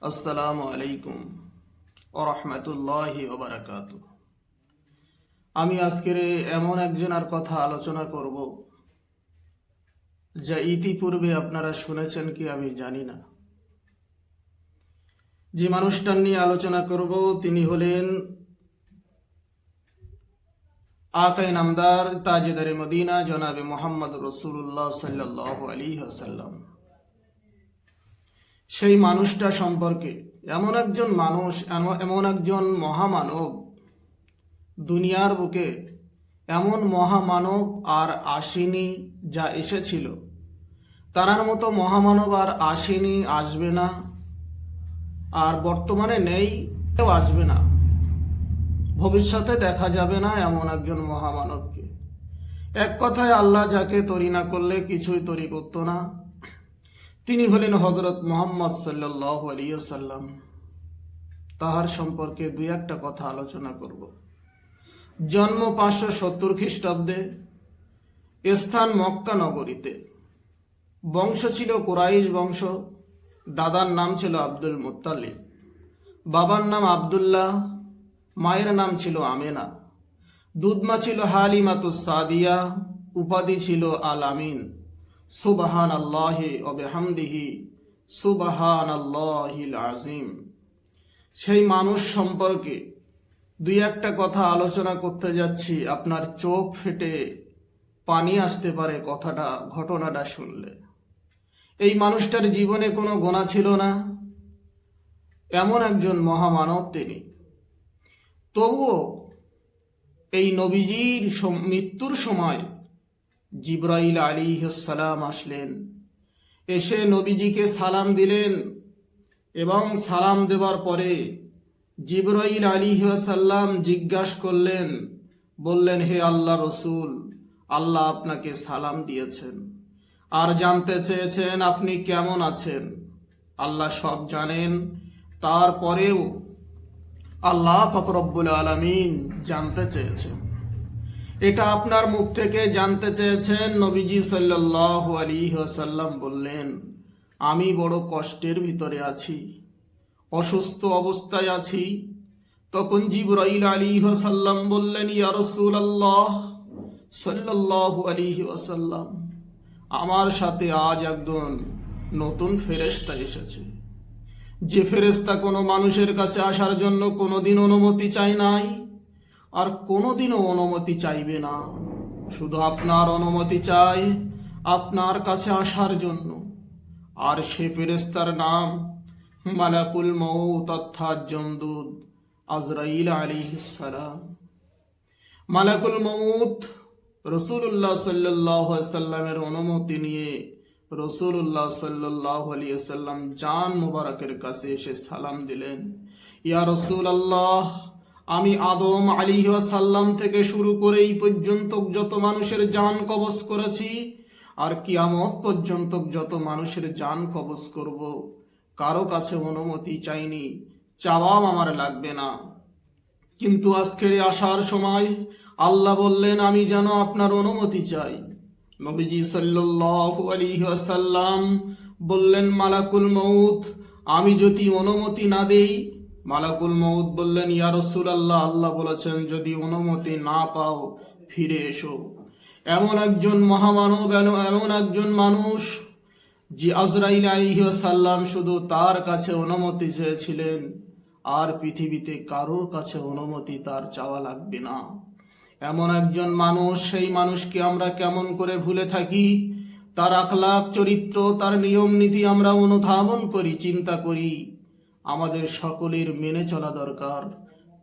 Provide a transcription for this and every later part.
আসসালামু আলাইকুম ওয়া রাহমাতুল্লাহি ওয়া বারাকাতুহু। আমি আজকের এমন একজনের কথা আলোচনা করব যা ইতিপূর্বে আপনারা শুনেছেন কি আমি জানি না। যে মানুষটার নিয়ে আলোচনা করব তিনি হলেন আকায়ে নামদার তাজেদারে মদিনা জনাবে মুহাম্মদ রাসূলুল্লাহ সাল্লাল্লাহু আলাইহি ওয়াসাল্লাম। সেই মানুষটা সম্পর্কে এমন একজন মানুষ, এমন একজন মহামানব, দুনিয়ার বুকে এমন মহামানব আর আসেনি যা এসেছিল, তার মতো মহামানব আর আসেনি, আসবে না, আর বর্তমানে নেই, কেউ আসবে না, ভবিষ্যতে দেখা যাবে না এমন একজন মহামানবকে। এক কথায় আল্লাহ যাকে তৈরি না করলে কিছুই তৈরি করতো না, তিনি হলেন হযরত মুহাম্মদ সাল্লাল্লাহু আলাইহি ওয়াসাল্লাম। তাহার সম্পর্কে দুই একটা কথা আলোচনা করব। জন্ম 570 খ্রিস্টাব্দে, স্থান মক্কা নগরীতে। বংশ ছিল কুরাইশ বংশ। দাদার নাম ছিল আব্দুল মুত্তালিব, বাবার নাম আব্দুল্লাহ, মায়ের নাম ছিল আমেনা। দুধমা ছিল হালিমাতুস সাদিয়া, উপাধি ছিল আল আমিন। সুবহানাল্লাহি ওয়া বিহামদিহি সুবহানাল্লাহিল আযীম। সেই মানুষ সম্পর্কে দুই একটা কথা আলোচনা করতে যাচ্ছি। আপনার চোখ ফেটে পানি আসতে পারে ঘটনাটা শুনলে। এই মানুষটার জীবনে কোনো গোনা ছিল না, এমন একজন মহামানব তিনি। তবুও এই নবীজির মৃত্যুর সময় জিবরাইল আলাইহিস সালাম আসলেন, এসে নবীজিকে সালাম দিলেন এবং সালাম দেওয়ার পরে জিবরাইল আলাইহিস সালাম জিজ্ঞাসা করলেন, বললেন, হে আল্লাহ রসুল, আল্লাহ আপনাকে সালাম দিয়েছেন আর জানতে চেয়েছেন আপনি কেমন আছেন। আল্লাহ সব জানেন, তারপরেও আল্লাহ পাক রব্বুল আলামিন জানতে চেয়েছেন। এটা আপনার মুখ থেকে জানতে চেয়েছেন। নবীজি সাল্লাল্লাহু আলাইহি ওয়াসাল্লাম বললেন, আমি বড় কষ্টের ভিতরে আছি, অসুস্থ অবস্থায় আছি। তখন জিবরাইল আলাইহিস সালাম বললেন, ইয়া রাসূলুল্লাহ সাল্লাল্লাহু আলাইহি ওয়াসাল্লাম, আমার সাথে আজ একজন নতুন ফেরেশতা এসেছে, যে ফেরেশতা কোনো মানুষের কাছে আসার জন্য কোনোদিন অনুমতি চায় নাই আর কোনোদিনও অনুমতি চাইবে না। শুধু আপনার অনুমতি চাই আপনার কাছে আসার জন্য। আর সে ফেরেশতার নাম মালাকুল মউত অর্থাৎ জমদূত আজরাইল আলাইহিস সালাম। মালাকুল মউত রাসূলুল্লাহ সাল্লাল্লাহু আলাইহি ওয়াসাল্লামের অনুমতি নিয়ে রাসূলুল্লাহ সাল্লাল্লাহু আলাইহি ওয়াসাল্লাম জান মুবারকের কাছে এসে সালাম দিলেন, ইয়া রাসূলুল্লাহ, আমি আদম আলাইহিস সালাম থেকে শুরু করে এই পর্যন্ত যত মানুষের জান কবজ করেছি আর কিয়ামত পর্যন্ত যত মানুষের জান কবজ করব, কারো কাছে অনুমতি চাইনি, চাওয়াও আমার লাগবে না। কিন্তু আজকের আসার সময় আল্লাহ বললেন আমি যেন আপনার অনুমতি চাই। নবীজি সাল্লাল্লাহু আলাইহি ওয়াসাল্লাম বললেন, মালাকুল মউত, আমি যদি অনুমতি না দেই। মালাকুল মউত বললেন, ইয়া রাসূলুল্লাহ, আল্লাহ বলেছেন যদি অনুমতি না পাও ফিরে এসো। এমন একজন মহামানব, এমন একজন মানুষ যে আজরাইল আলাইহিস সালাম শুধু তার কাছে অনুমতি চেয়েছিলেন, আর পৃথিবীতে কারোর কাছে অনুমতি তার চাওয়া লাগবে না। এমন একজন মানুষ, সেই মানুষকে আমরা কেমন করে ভুলে থাকি? তার আখলাক চরিত্র, তার নিয়ম নীতি আমরা অনুধাবন করি, চিন্তা করি। আমাদের সকলের মেনে চলা দরকার।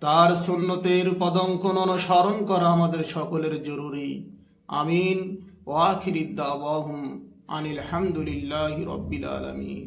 তার সুন্নতের পদঙ্কন অনুসরণ করা আমাদের সকলের জরুরি। আমিন। ওয়া আখিরু দাওয়াহুম আনিল হামদুলিল্লাহি রাব্বিল আলামিন।